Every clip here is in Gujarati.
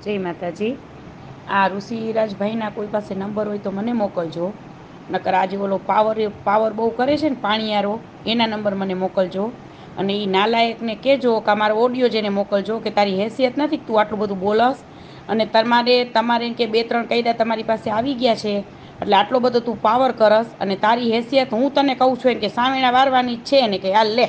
જય માતાજી। આ ઋષિરાજભાઈના કોઈ પાસે નંબર હોય તો મને મોકલજો, નકર આજે ઓલો પાવર બહુ કરે છે ને પાણીયારો, એના નંબર મને મોકલજો। અને એ નાલાયકને કહેજો કે મારો ઓડિયો જેને મોકલજો કે તારી હેસિયત નથી તું આટલું બધું બોલસ, અને તમારે કે 2-3 કાયદા તમારી પાસે આવી ગયા છે એટલે આટલો બધો તું પાવર કરસ, અને તારી હેસિયત હું તને કહું છું કે સામેણા વારવાની જ છે ને, કે હાલ લે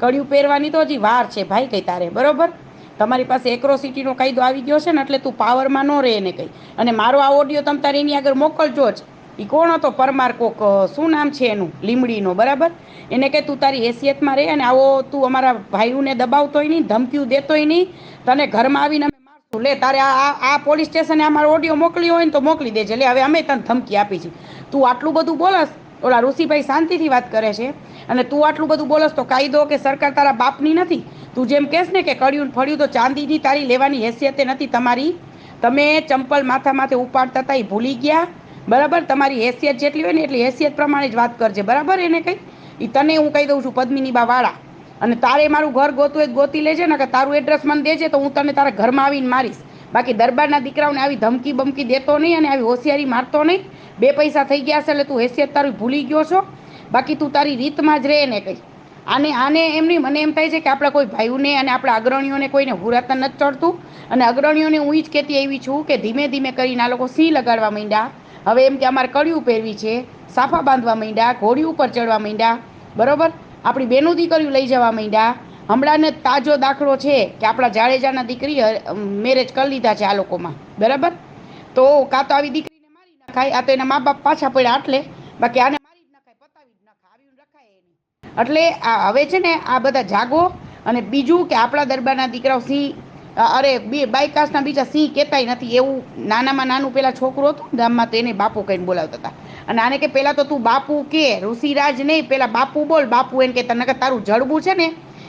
કડિયું પહેરવાની તો હજી વાર છે ભાઈ કઈ તારે, બરોબર? તમારી પાસે એક્રોસિટીનો કાયદો આવી ગયો છે ને એટલે તું પાવરમાં ન રહે એને કંઈ। અને મારો આ ઓડિયો તમે તારે એની આગળ મોકલજો જ। એ કોણ હતો? પરમાર કોક, શું નામ છે એનું, લીમડીનો, બરાબર? એને કે તું તારી હેસિયતમાં રહે, અને આવો તું અમારા ભાઈઓને દબાવતોય નહીં, ધમકીઓ દેતોય નહીં, તને ઘરમાં આવીને અમે મારશું। લે તારે આ પોલીસ સ્ટેશને અમારો ઓડિયો મોકલ્યો હોય ને તો મોકલી દેજે। લે હવે અમે તને ધમકી આપી છે, તું આટલું બધું બોલસ। ઓલા ઋષિભાઈ શાંતિથી વાત કરે છે, અને તું આટલું બધું બોલસ તો કાયદો કે સરકાર તારા બાપની નથી। તું જેમ કહેશ ને કે કડિયું ફળ્યું તો ચાંદીની તારી લેવાની હેસિયતે નથી તમારી। તમે ચંપલ માથા માથે ઉપાડતા હતા એ ભૂલી ગયા, બરાબર? તમારી હેસિયત જેટલી હોય ને એટલી હેસિયત પ્રમાણે જ વાત કરજે, બરાબર? એને કંઈ એ તને હું કહી દઉં છું, પદ્મિની બા વાળા। અને તારે મારું ઘર ગોતું હોય ગોતી લેજે ને, કે તારું એડ્રેસ મને દેજે તો હું તને તારા ઘરમાં આવીને મારીશ। બાકી દરબારના દીકરાઓને આવી ધમકી બમકી દેતો નહીં, અને આવી હોશિયારી મારતો નહીં। 2 પૈસા થઈ ગયા છે એટલે તું હેસિયત તારી ભૂલી ગયો છો। બાકી તું તારી રીતમાં જ રહે ને કંઈ। આને એમ નહીં, મને એમ થાય છે કે આપણા કોઈ ભાઈઓને અને આપણા અગ્રણીઓને કોઈને હુરાતા નથી ચડતું। અને અગ્રણીઓને હું જ કહેતી આવી છું કે ધીમે ધીમે કરીને આ લોકો સિંહ લગાડવા માંડ્યા। હવે એમ કે અમારે કડિયું પહેરવી છે, સાફા બાંધવા માંડ્યા, ઘોડી ઉપર ચડવા માંડ્યા, બરોબર? આપણી બેનું દીકરીઓ લઈ જવા માંડ્યા। હમણાં ને તાજો દાખલો છે કે આપણા જાડેજાના દીકરી મેરેજ કરી લીધા છે આ લોકોમાં, બરાબર? તો કાં તો આવી દીકરીને મારી નખાય, આ તો એના મા બાપ પાછા પડ્યા આટલે, બાકી આને મારી જ નખાય, પતાવી જ નખાય, આવી રખાય એની। એટલે આ હવે છે ને આ બધા જાગો। અને બીજું કે આપણા દરબારના દીકરાઓ સિંહ, અરે બાયકાસના બીજા સિંહ કહેતાય નથી। એવું નાનામાં નાનું પેલા છોકરું હતું ગામમાં તો એને બાપુ કહીને બોલાવતા હતા। અને આને કે પહેલાં તો તું બાપુ કે, ઋષિરાજ નહીં, પહેલાં બાપુ બોલ, બાપુ એને કે તને તારું જડબું છે ને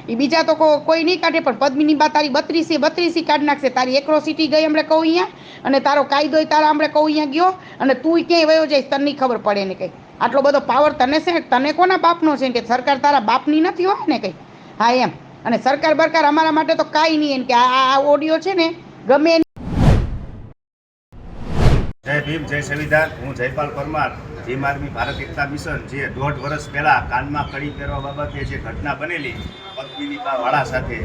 એ બીજા તો કોઈ નહીં કાઢે, પણ પદ્મિની બા તારી 32 કાઢી નાખશે। તારી એક્રોસિટી ગઈ હમણાં કહું અહીંયા, અને તારો કાયદો તારા હમણાં કહું અહીંયા ગયો, અને તું ક્યાંય વયો જઈશ તને નહીં ખબર પડે ને કંઈ। આટલો બધો પાવર તને છે, તને કોના બાપનો છે? કે સરકાર તારા બાપની નથી હોય ને કંઈ। હા એમ। અને સરકાર બરકાર અમારા માટે તો કાંઈ નહીં, એમ કે આ ઓડિયો છે ને ગમે એની। જય ભીમ, જય સંવિધાન। હું જયપાલ પરમાર, ભીમ આર્મી ભારત એકતા મિશન, જે 1.5 વર્ષ પહેલાં કાનમાં કડી પહેરવા બાબતે જે ઘટના બનેલી પદ્મિની બા વાળા સાથે,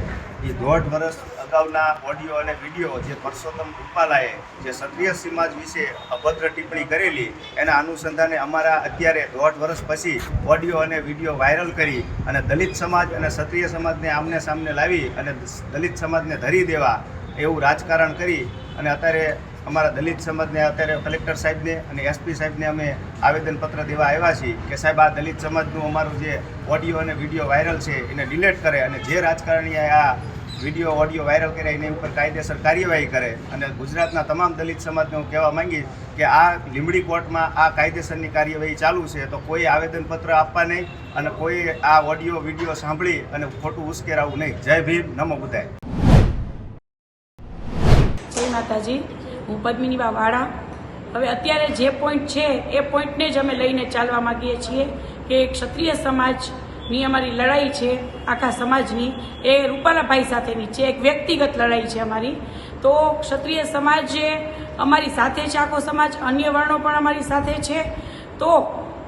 એ 1.5 વર્ષ અગાઉના ઓડિયો અને વિડીયો જે પરસોત્તમ રૂપાલાએ જે ક્ષત્રિય સમાજ વિશે અભદ્ર ટિપ્પણી કરેલી, એના અનુસંધાને અમારા અત્યારે 1.5 વર્ષ પછી ઓડિયો અને વિડીયો વાયરલ કરી અને દલિત સમાજ અને ક્ષત્રિય સમાજને આમને સામને લાવી અને દલિત સમાજને ધરી દેવા એવું રાજકારણ કરી, અને અત્યારે અમારા દલિત સમાજને અત્યારે કલેક્ટર સાહેબને અને એસપી સાહેબને અમે આવેદનપત્ર દેવા આવ્યા છીએ કે સાહેબ આ દલિત સમાજનું અમારું જે ઓડિયો અને વિડીયો વાયરલ છે એને ડિલીટ કરે, અને જે રાજકારણીએ આ વિડીયો ઓડિયો વાયરલ કર્યા એની ઉપર કાયદેસર કાર્યવાહી કરે। અને ગુજરાતના તમામ દલિત સમાજને હું કહેવા માંગી કે આ લીંબડી કોર્ટમાં આ કાયદેસરની કાર્યવાહી ચાલુ છે, તો કોઈ આવેદનપત્ર આપવા નહીં અને કોઈ આ ઓડિયો વિડીયો સાંભળી અને ખોટું ઉશ્કેરાવું નહીં। જય ભીમ, નમો બુદ્ધાય। જય માતાજી। હું પદ્મિની બા વાળા। હવે અત્યારે જે પોઈન્ટ છે એ પોઈન્ટને જ અમે લઈને ચાલવા માગીએ છીએ કે ક્ષત્રિય સમાજની અમારી લડાઈ છે, આખા સમાજની, એ રૂપાલાભાઈ સાથેની છે, એક વ્યક્તિગત લડાઈ છે અમારી। તો ક્ષત્રિય સમાજ અમારી સાથે છે, આખો સમાજ, અન્ય વર્ણો પણ અમારી સાથે છે। તો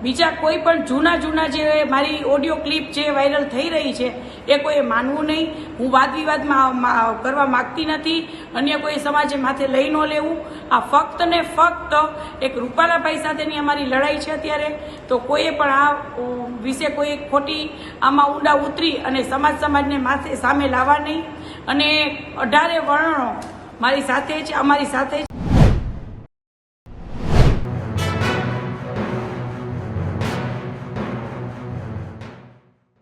બીજા કોઈ પણ જૂના જે મારી ઓડિયો ક્લિપ જે વાયરલ થઈ રહી છે એ કોઈએ માનવું નહીં। હું વાદ વિવાદમાં કરવા માગતી નથી, અન્ય કોઈ સમાજે માથે લઈ ન લેવું। આ ફક્ત ને ફક્ત એક રૂપાલાભાઈ સાથેની અમારી લડાઈ છે અત્યારે। તો કોઈએ પણ આ વિશે કોઈ ખોટી આમાં ઊંડા ઉતરી અને સમાજને માથે સામે લાવવા નહીં। અને 18 વર્ણો મારી સાથે છે, અમારી સાથે